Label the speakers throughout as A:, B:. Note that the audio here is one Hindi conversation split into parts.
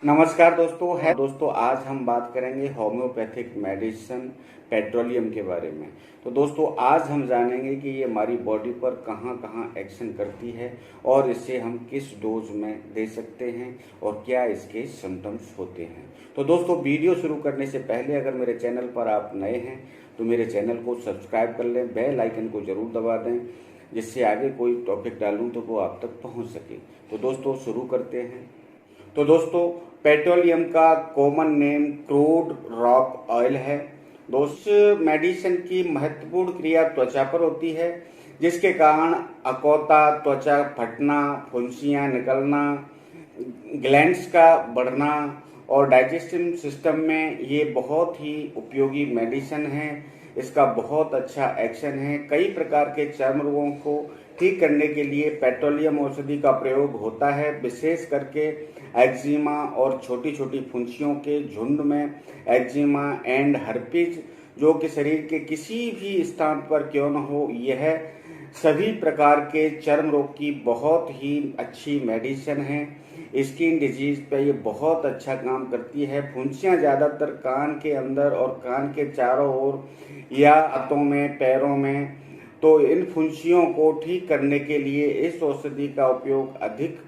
A: नमस्कार दोस्तों, आज हम बात करेंगे होम्योपैथिक मेडिसिन पेट्रोलियम के बारे में। तो दोस्तों, आज हम जानेंगे कि ये हमारी बॉडी पर कहाँ कहाँ एक्शन करती है और इसे हम किस डोज में दे सकते हैं और क्या इसके सिम्टम्स होते हैं। तो दोस्तों, वीडियो शुरू करने से पहले अगर मेरे चैनल पर आप नए हैं तो मेरे चैनल को सब्सक्राइब कर लें, बेल आइकन को जरूर दबा दें, जिससे आगे कोई टॉपिक डालूं तो वो आप तक पहुंच सके। तो दोस्तों, शुरू करते हैं। तो दोस्तों, पेट्रोलियम का common name crude rock oil है। दोस्तों, मेडिसिन की महत्वपूर्ण क्रिया त्वचा पर होती है, जिसके कारण अकौता, त्वचा फटना, फुंसियां निकलना, ग्लैंड्स का बढ़ना और डाइजेस्टिव सिस्टम में ये बहुत ही उपयोगी मेडिसिन है। इसका बहुत अच्छा एक्शन है। कई प्रकार के चर्म रोगों को ठीक करने के लिए पेट्रोलियम औषधि का प्रयोग होता है, विशेष करके एक्जिमा और छोटी छोटी फुंसियों के झुंड में एक्जिमा एंड हर्पीज, जो कि शरीर के किसी भी स्थान पर क्यों न हो, यह सभी प्रकार के चर्म रोग की बहुत ही अच्छी मेडिसिन है। स्किन डिजीज पे ये बहुत अच्छा काम करती है। फुंसियां ज्यादातर कान के अंदर और कान के चारों ओर या हाथों में, पैरों में, तो इन फुंसियों को ठीक करने के लिए इस औषधि का उपयोग अधिक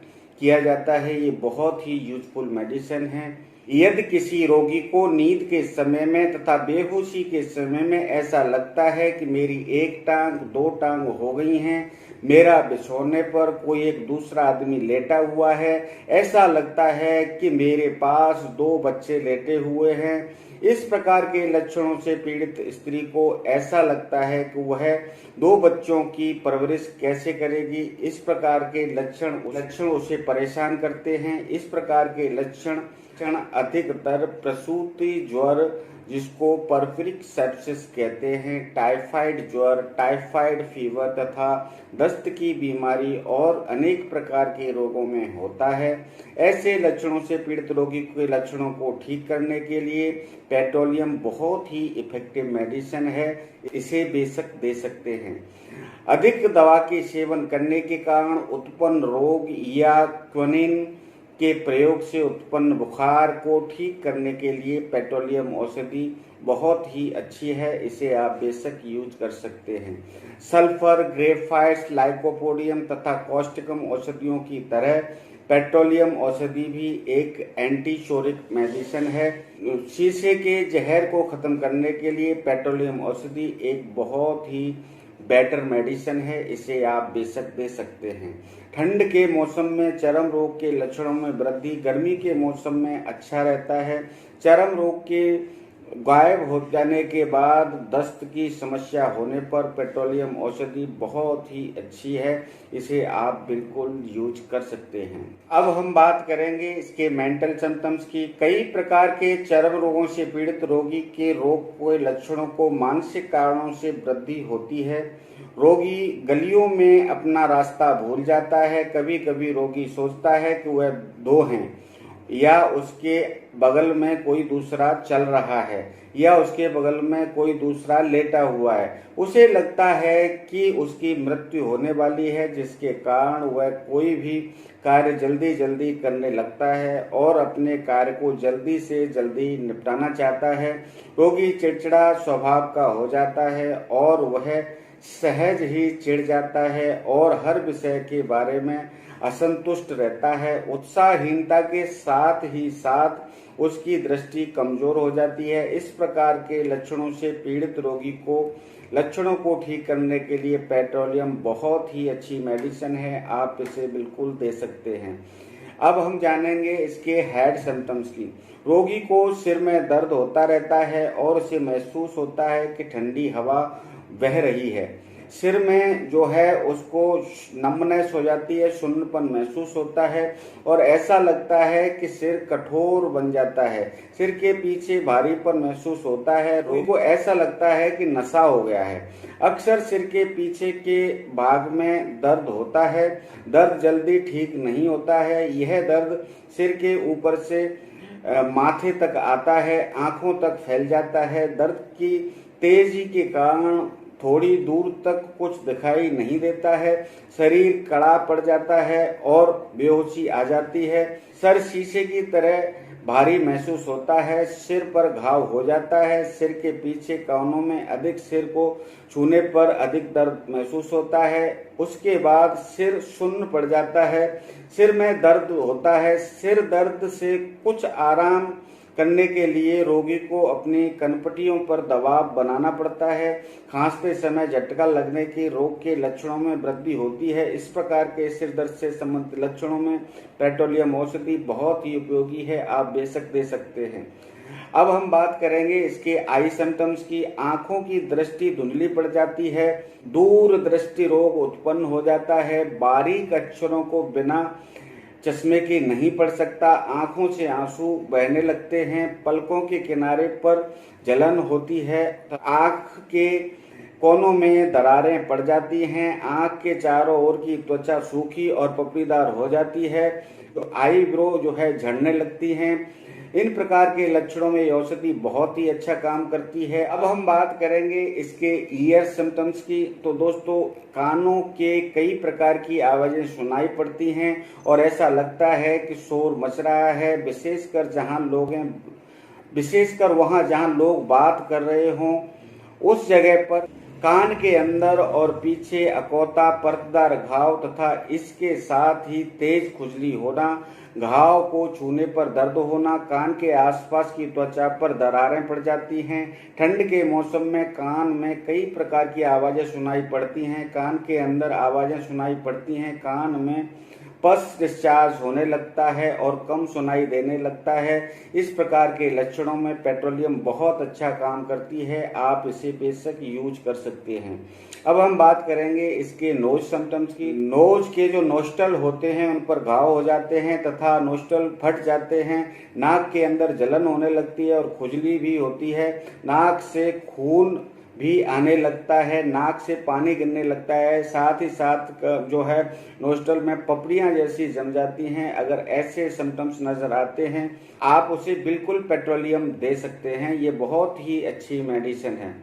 A: किया जाता है। ये बहुत ही यूजफुल मेडिसिन है। यदि किसी रोगी को नींद के समय में तथा बेहोशी के समय में ऐसा लगता है कि मेरी एक टांग, दो टांग हो गई हैं, मेरा बिछौने पर कोई एक दूसरा आदमी लेटा हुआ है, ऐसा लगता है कि मेरे पास दो बच्चे लेटे हुए हैं, इस प्रकार के लक्षणों से पीड़ित स्त्री को ऐसा लगता है कि वह दो बच्चों की परवरिश कैसे करेगी, इस प्रकार के लक्षण उसे परेशान करते हैं। इस प्रकार के लक्षण अधिकतर प्रसूति ज्वर, जिसको परफेरिक सेप्सिस कहते हैं, टाइफाइड ज्वर, टाइफाइड फीवर तथा दस्त की बीमारी और अनेक प्रकार के रोगों में होता है। ऐसे लक्षणों से पीड़ित रोगी के लक्षणों को ठीक करने के लिए पेट्रोलियम बहुत ही इफेक्टिव मेडिसिन है। इसे बेशक दे सकते हैं। अधिक दवा के सेवन करने के कारण उत्पन्न रोग या क्विनिन के प्रयोग से उत्पन्न बुखार को ठीक करने के लिए पेट्रोलियम औषधि बहुत ही अच्छी है। इसे आप बेशक यूज कर सकते हैं। सल्फर, ग्रेफाइट्स, लाइकोपोडियम तथा कॉस्टिकम औषधियों की तरह पेट्रोलियम औषधि भी एक एंटीशोरिक मेडिसिन है। शीशे के जहर को खत्म करने के लिए पेट्रोलियम औषधि एक बहुत ही बेटर मेडिसिन है। इसे आप बेशक दे सकते हैं। ठंड के मौसम में चर्म रोग के लक्षणों में वृद्धि गर्मी के मौसम में अच्छा रहता है। चर्म रोग के गायब हो जाने के बाद दस्त की समस्या होने पर पेट्रोलियम औषधि बहुत ही अच्छी है। इसे आप बिल्कुल यूज कर सकते हैं। अब हम बात करेंगे इसके मेंटल सिम्टम्स की। कई प्रकार के चर्म रोगों से पीड़ित रोगी के रोग के लक्षणों को मानसिक कारणों से वृद्धि होती है। रोगी गलियों में अपना रास्ता भूल जाता है। कभी कभी रोगी सोचता है कि वह दो हैं, या उसके बगल में कोई दूसरा चल रहा है, या उसके बगल में कोई दूसरा लेटा हुआ है। उसे लगता है कि उसकी मृत्यु होने वाली है, जिसके कारण वह कोई भी कार्य जल्दी जल्दी करने लगता है और अपने कार्य को जल्दी से जल्दी निपटाना चाहता है। रोगी चिड़चिड़ा स्वभाव का हो जाता है और वह सहज ही चिढ़ जाता है और हर विषय के बारे में असंतुष्ट रहता है। उत्साहहीनता के साथ ही साथ उसकी दृष्टि कमजोर हो जाती है। इस प्रकार के लक्षणों से पीड़ित रोगी को लक्षणों को ठीक करने के लिए पेट्रोलियम बहुत ही अच्छी मेडिसिन है। आप इसे बिल्कुल दे सकते हैं। अब हम जानेंगे इसके हेड सिम्टम्स की। रोगी को सिर में दर्द होता रहता है और उसे महसूस होता है कि ठंडी हवा बह रही है। सिर में जो है उसको नमनेस हो जाती है, शून्यपन महसूस होता है और ऐसा लगता है कि सिर कठोर बन जाता है। सिर के पीछे भारीपन महसूस होता है। रोगी को ऐसा लगता है कि नशा हो गया है। अक्सर सिर के पीछे के भाग में दर्द होता है। दर्द जल्दी ठीक नहीं होता है। यह दर्द सिर के ऊपर से माथे तक आता है, आंखों तक फैल जाता है। दर्द की तेजी के कारण थोड़ी दूर तक कुछ दिखाई नहीं देता है, शरीर कड़ा पड़ जाता है और बेहोशी आ जाती है। सर शीशे की तरह भारी महसूस होता है, सिर पर घाव हो जाता है, सिर के पीछे कानों में अधिक, सिर को छूने पर अधिक दर्द महसूस होता है। उसके बाद सिर सुन्न पड़ जाता है, सिर में दर्द होता है। सिर दर्द से कुछ आराम करने के लिए रोगी को अपनी कनपटियों पर दबाव बनाना पड़ता है। खांसते समय झटका लगने की रोग के लक्षणों में वृद्धि होती है। इस प्रकार के सिर दर्द से संबंधित लक्षणों में पेट्रोलियम औषधि बहुत ही उपयोगी है, आप बेशक दे सकते हैं। अब हम बात करेंगे इसके आई सिम्टम्स की। आंखों की दृष्टि धुंधली पड़ जाती है, दूर दृष्टि रोग उत्पन्न हो जाता है, बारीक अक्षरों को बिना चश्मे के नहीं पढ़ सकता, आंखों से आंसू बहने लगते हैं, पलकों के किनारे पर जलन होती है, आंख के कोनों में दरारें पड़ जाती हैं, आंख के चारों ओर की त्वचा सूखी और पपड़ीदार हो जाती है, तो आईब्रो जो है झड़ने लगती हैं। इन प्रकार के लक्षणों में औषधि बहुत ही अच्छा काम करती है। अब हम बात करेंगे इसके ईयर सिम्टम्स की। तो दोस्तों, कानों के कई प्रकार की आवाजें सुनाई पड़ती हैं और ऐसा लगता है कि शोर मच रहा है, विशेषकर वहां जहां लोग बात कर रहे हों, उस जगह पर कान के अंदर और पीछे अकौता परतदार घाव तथा इसके साथ ही तेज खुजली होना, घाव को छूने पर दर्द होना, कान के आसपास की त्वचा पर दरारें पड़ जाती हैं। ठंड के मौसम में कान में कई प्रकार की आवाजें सुनाई पड़ती हैं, कान के अंदर आवाजें सुनाई पड़ती हैं, कान में पस डिस्चार्ज होने लगता है और कम सुनाई देने लगता है। इस प्रकार के लक्षणों में पेट्रोलियम बहुत अच्छा काम करती है, आप इसे बेशक यूज कर सकते हैं। अब हम बात करेंगे इसके नोज सिम्टम्स की। नोज के जो नोस्टल होते हैं उन पर घाव हो जाते हैं तथा नोस्टल फट जाते हैं, नाक के अंदर जलन होने लगती है और खुजली भी होती है, नाक से खून भी आने लगता है, नाक से पानी गिरने लगता है, साथ ही साथ जो है नोस्टल में पपड़ियां जैसी जम जाती हैं। अगर ऐसे सिम्टम्स नजर आते हैं, आप उसे बिल्कुल पेट्रोलियम दे सकते हैं, ये बहुत ही अच्छी मेडिसिन है।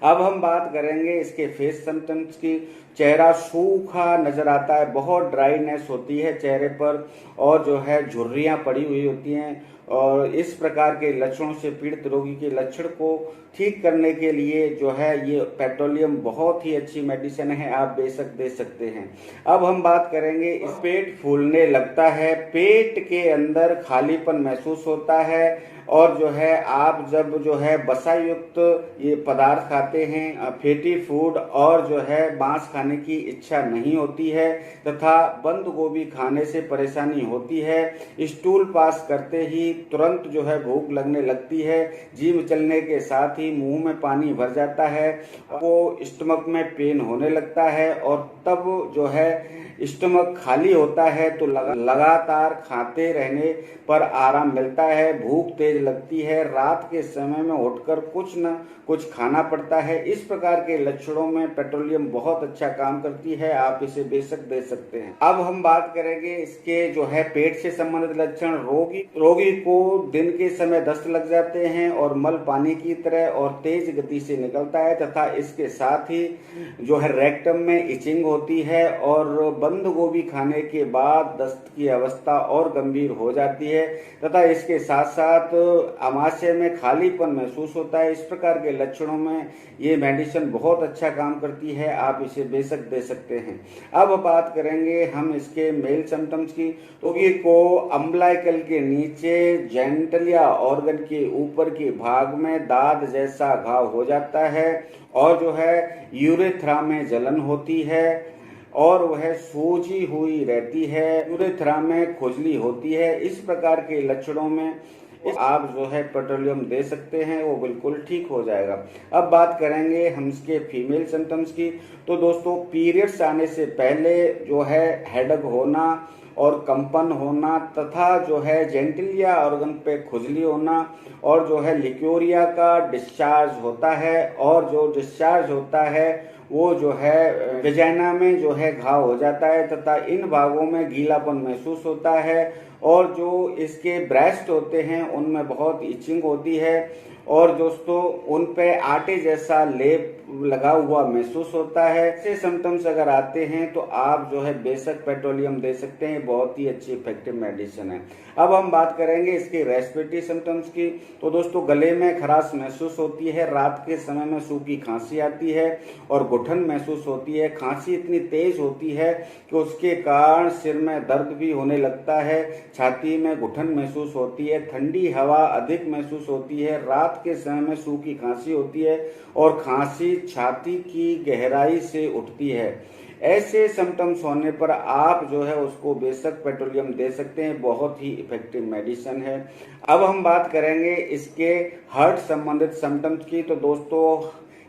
A: अब हम बात करेंगे इसके फेस सिम्टम्स की। चेहरा सूखा नजर आता है, बहुत ड्राइनेस होती है चेहरे पर और जो है झुर्रियां पड़ी हुई होती हैं, और इस प्रकार के लक्षणों से पीड़ित रोगी के लक्षण को ठीक करने के लिए जो है ये पेट्रोलियम बहुत ही अच्छी मेडिसिन है, आप बेशक दे सकते हैं। अब हम बात करेंगे इस पेट फूलने लगता है, पेट के अंदर खालीपन महसूस होता है और जो है आप जब जो है वसा युक्त ये पदार्थ खाते हैं, फैटी फूड और जो है मांस खाने की इच्छा नहीं होती है तथा बंद गोभी खाने से परेशानी होती है, स्टूल पास करते ही तुरंत जो है भूख लगने लगती है, जी मचलने के साथ ही मुंह में पानी भर जाता है, वो स्टमक में पेन होने लगता है और तब जो है स्टमक खाली होता है तो लगातार खाते रहने पर आराम मिलता है, भूख तेज लगती है, रात के समय में उठकर कुछ न कुछ खाना पड़ता है। इस प्रकार के लक्षणों में पेट्रोलियम बहुत अच्छा काम करती है, आप इसे बेशक दे सकते हैं। अब हम बात करेंगे इसके जो है पेट से संबंधित लक्षण। रोगी को दिन के समय दस्त लग जाते हैं और मल पानी की तरह और तेज गति से निकलता है तथा इसके साथ ही जो है रेक्टम में इचिंग होती है और बंद गोभी खाने के बाद दस्त की अवस्था और गंभीर हो जाती है तथा इसके साथ साथ आमाशय में खालीपन महसूस होता है। इस प्रकार के लक्षणों में ये मेडिसिन बहुत अच्छा काम करती है, आप इसे बेशक दे सकते हैं। अब बात करेंगे हम इसके मेल सिम्टम्स की। रोगी को अम्बलाइकल के नीचे जेनिटलिया ऑर्गन के ऊपर के भाग में दाद जैसा घाव हो जाता है और जो है यूरेथ्रा में जलन होती है और वह सूजी हुई रहती है, यूरेथ्रा में खुजली होती है। इस प्रकार के लक्षणों में आप जो है पेट्रोलियम दे सकते हैं, वो बिल्कुल ठीक हो जाएगा। अब बात करेंगे हम इसके फीमेल सिम्टम्स की। तो दोस्तों, पीरियड्स आने से पहले जो है हेडेक होना और कंपन होना तथा जो है जेनिटलिया ऑर्गन पे खुजली होना और जो है लिक्योरिया का डिस्चार्ज होता है और जो डिस्चार्ज होता है वो जो है वेजाइना में जो है घाव हो जाता है तथा इन भागों में गीलापन महसूस होता है और जो इसके ब्रेस्ट होते हैं उनमें बहुत इचिंग होती है और दोस्तों उन पे आटे जैसा लेप लगा हुआ महसूस होता है। ऐसे सिम्टम्स अगर आते हैं तो आप जो है बेशक पेट्रोलियम दे सकते हैं, बहुत ही अच्छी इफेक्टिव मेडिसिन है। अब हम बात करेंगे इसके रेस्पिरेटरी सिम्टम्स की। तो दोस्तों गले में खराश महसूस होती है, रात के समय में सूखी खांसी आती है और घुटन महसूस होती है। खांसी इतनी तेज होती है कि उसके कारण सिर में दर्द भी होने लगता है, छाती में घुटन महसूस होती है, ठंडी हवा अधिक महसूस होती है, रात के समय में सूखी खांसी होती है और खांसी छाती की गहराई से उठती है। ऐसे सिम्टम्स होने पर आप जो है उसको बेशक पेट्रोलियम दे सकते हैं, बहुत ही इफेक्टिव मेडिसिन है। अब हम बात करेंगे इसके हार्ट संबंधित सिम्टम्स की। तो दोस्तों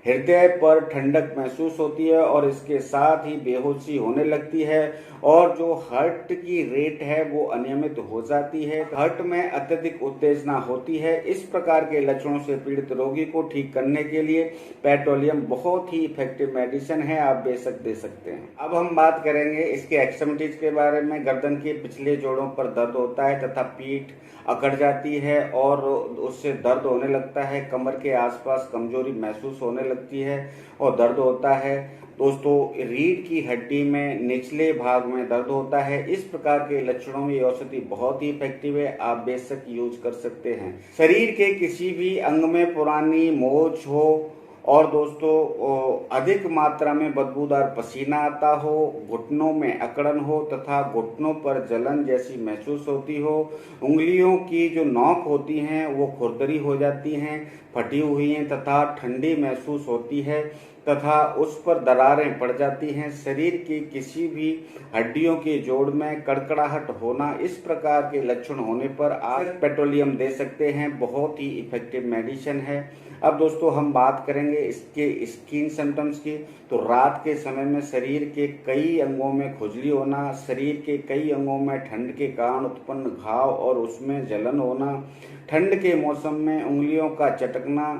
A: हृदय पर ठंडक महसूस होती है और इसके साथ ही बेहोशी होने लगती है और जो हार्ट की रेट है वो अनियमित हो जाती है, हार्ट में अत्यधिक उत्तेजना होती है। इस प्रकार के लक्षणों से पीड़ित रोगी को ठीक करने के लिए पेट्रोलियम बहुत ही इफेक्टिव मेडिसिन है, आप बेशक दे सकते हैं। अब हम बात करेंगे इसके एक्सट्रीमिटीज के बारे में। गर्दन के पिछले जोड़ों पर दर्द होता है तथा पीठ अकड़ जाती है और उससे दर्द होने लगता है, कमर के आसपास कमजोरी महसूस होने लगती है और दर्द होता है। दोस्तों रीढ़ की हड्डी में निचले भाग में दर्द होता है। इस प्रकार के लक्षणों में ये औषधि बहुत ही इफेक्टिव है, आप बेशक यूज कर सकते हैं। शरीर के किसी भी अंग में पुरानी मोच हो और दोस्तों अधिक मात्रा में बदबूदार पसीना आता हो, घुटनों में अकड़न हो तथा घुटनों पर जलन जैसी महसूस होती हो, उंगलियों की जो नोक होती हैं वो खुरदरी हो जाती हैं, फटी हुई हैं तथा ठंडी महसूस होती है तथा उस पर दरारें पड़ जाती हैं, शरीर की किसी भी हड्डियों के जोड़ में कड़कड़ाहट होना, इस प्रकार के लक्षण होने पर आप पेट्रोलियम दे सकते हैं, बहुत ही इफेक्टिव मेडिसिन है। अब दोस्तों हम बात करेंगे इसके स्किन सिम्टम्स की। तो रात के समय में शरीर के कई अंगों में खुजली होना, शरीर के कई अंगों में ठंड के कारण उत्पन्न घाव और उसमें जलन होना, ठंड के मौसम में उंगलियों का चटकना,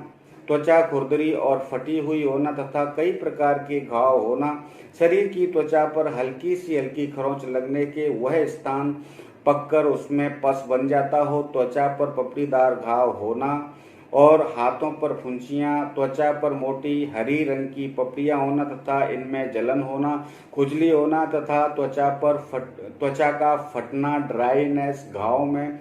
A: त्वचा खुरदरी और फटी हुई होना तथा कई प्रकार के घाव होना, शरीर की त्वचा पर हल्की सी हल्की खरोंच लगने के वह स्थान पककर उसमें पस बन जाता हो, त्वचा पर पपड़ीदार घाव होना और हाथों पर फुंसियां, त्वचा पर मोटी हरी रंग की पपड़ियां होना तथा इनमें जलन होना, खुजली होना तथा त्वचा का फटना, ड्राइनेस, घाव में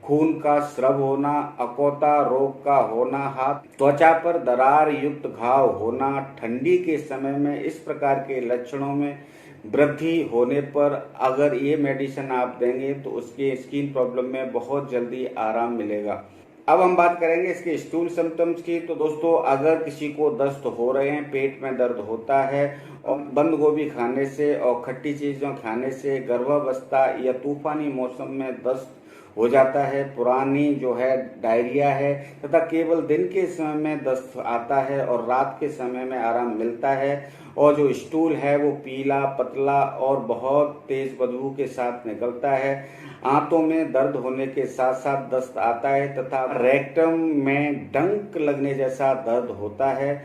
A: खून का स्राव होना, अकोता रोग का होना, हाथ त्वचा पर दरार युक्त घाव होना, ठंडी के समय में इस प्रकार के लक्षणों में वृद्धि होने पर अगर ये मेडिसिन आप देंगे तो उसके स्किन प्रॉब्लम में बहुत जल्दी आराम मिलेगा। अब हम बात करेंगे इसके स्टूल सिम्टम्स की। तो दोस्तों अगर किसी को दस्त हो रहे हैं, पेट में दर्द होता है और बंद गोभी खाने से और खट्टी चीज़ों खाने से, गर्भावस्था या तूफानी मौसम में दस्त हो जाता है, पुरानी जो है डायरिया है तथा केवल दिन के समय में दस्त आता है और रात के समय में आराम मिलता है और जो स्टूल है वो पीला, पतला और बहुत तेज बदबू के साथ निकलता है, आंतों में दर्द होने के साथ साथ दस्त आता है तथा रेक्टम में डंक लगने जैसा दर्द होता है।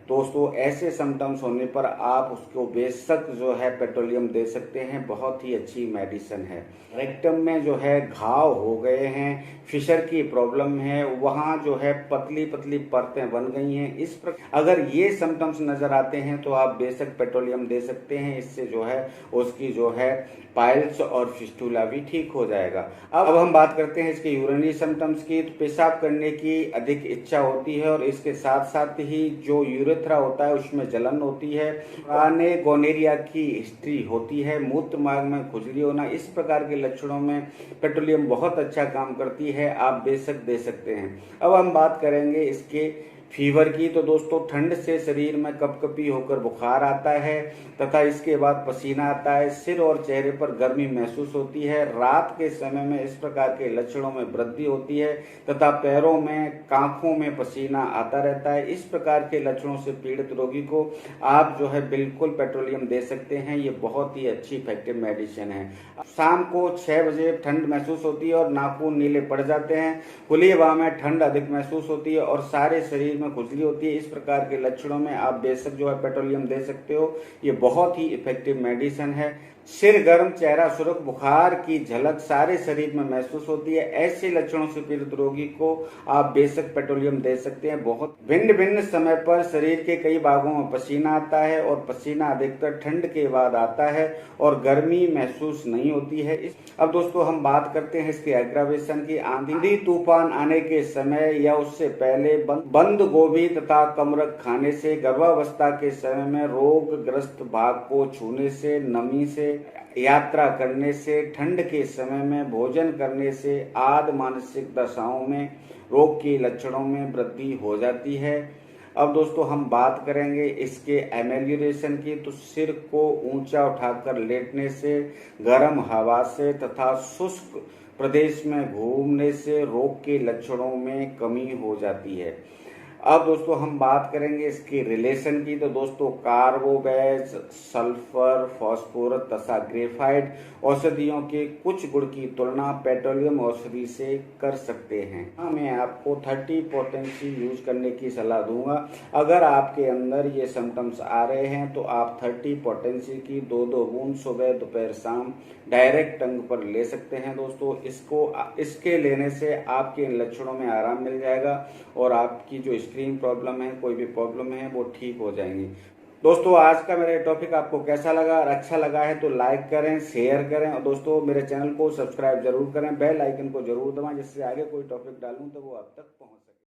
A: दोस्तों ऐसे सिम्टम्स होने पर आप उसको बेशक जो है पेट्रोलियम दे सकते हैं, बहुत ही अच्छी मेडिसिन है। रेक्टम में जो है घाव हो गए हैं, फिशर की प्रॉब्लम है, वहाँ जो है पतली पतली परतें बन गई हैं, इस प्रकार अगर ये सिम्टम्स नजर आते हैं तो आप बेशक पेट्रोलियम दे सकते हैं, इससे जो है उसकी जो है पाइल्स और फिस्टुला भी ठीक हो जाएगा। अब हम बात करते हैं इसके यूरिनरी सिम्टम्स की। तो पेशाब करने की अधिक इच्छा होती है और इसके साथ साथ ही जो यूरेथ्रा होता है उसमें जलन होती है, पुराने गोनेरिया की हिस्ट्री होती है, मूत्र मार्ग में खुजली होना, इस प्रकार के लक्षणों में पेट्रोलियम बहुत अच्छा काम करती है, आप बेशक दे सकते हैं। अब हम बात करेंगे इसके फीवर की। तो दोस्तों ठंड से शरीर में कपकपी होकर बुखार आता है तथा इसके बाद पसीना आता है, सिर और चेहरे पर गर्मी महसूस होती है, रात के समय में इस प्रकार के लक्षणों में वृद्धि होती है तथा पैरों में, कांखों में पसीना आता रहता है। इस प्रकार के लक्षणों से पीड़ित रोगी को आप जो है बिल्कुल पेट्रोलियम दे सकते हैं, ये बहुत ही अच्छी इफेक्टिव मेडिसिन है। शाम को 6 बजे ठंड महसूस होती है और नाखून नीले पड़ जाते हैं, खुली हवा में ठंड अधिक महसूस होती है और सारे शरीर शरीर में खुजली होती है, इस प्रकार के लक्षणों में आप बेशक जो है पेट्रोलियम दे सकते हो। ये बहुत ही इफेक्टिव मेडिसिन है। सिर गर्म, चेहरा सुर्ख, बुखार की झलक सारे शरीर में महसूस होती है, ऐसे लक्षणों से पीड़ित रोगी को आप बेशक पेट्रोलियम दे सकते हैं। बहुत भिन्न भिन्न समय पर शरीर के कई भागों में पसीना आता है और पसीना अधिकतर ठंड के बाद आता है और गर्मी महसूस नहीं होती है। अब दोस्तों हम बात करते हैं इसके एग्रावेशन की। आंधी तूफान आने के समय या उससे पहले बंद गोभी तथा कमरख खाने से, गर्भावस्था के समय में रोगग्रस्त भाग को छूने से, नमी से यात्रा करने से, ठंड के समय में भोजन करने से आदि मानसिक दशाओं में रोग के लक्षणों में वृद्धि हो जाती है। अब दोस्तों हम बात करेंगे इसके एमेलियोरेशन की। तो सिर को ऊंचा उठाकर लेटने से, गर्म हवा से तथा शुष्क प्रदेश में घूमने से रोग के लक्षणों में कमी हो जाती है। अब दोस्तों हम बात करेंगे इसके रिलेशन की। तो दोस्तों कार्बोवेज, सल्फर, फास्फोरस तथा ग्रेफाइट औषधियों के कुछ गुण की तुलना पेट्रोलियम औषधि से कर सकते हैं। हाँ, मैं आपको 30 पोटेंसी यूज करने की सलाह दूंगा। अगर आपके अंदर ये सिम्टम्स आ रहे हैं तो आप 30 पोटेंसी की 2-2 बूंद सुबह, दोपहर, शाम डायरेक्ट टंग पर ले सकते हैं। दोस्तों इसके लेने से आपके इन लक्षणों में आराम मिल जाएगा और आपकी जो स्क्रीन प्रॉब्लम है, कोई भी प्रॉब्लम है, वो ठीक हो जाएंगी। दोस्तों आज का मेरा टॉपिक आपको कैसा लगा? और अच्छा लगा है तो लाइक करें, शेयर करें और दोस्तों मेरे चैनल को सब्सक्राइब जरूर करें, बेल आइकन को जरूर दबाएं जिससे आगे कोई टॉपिक डालूं तो वो आप तक पहुंच सके।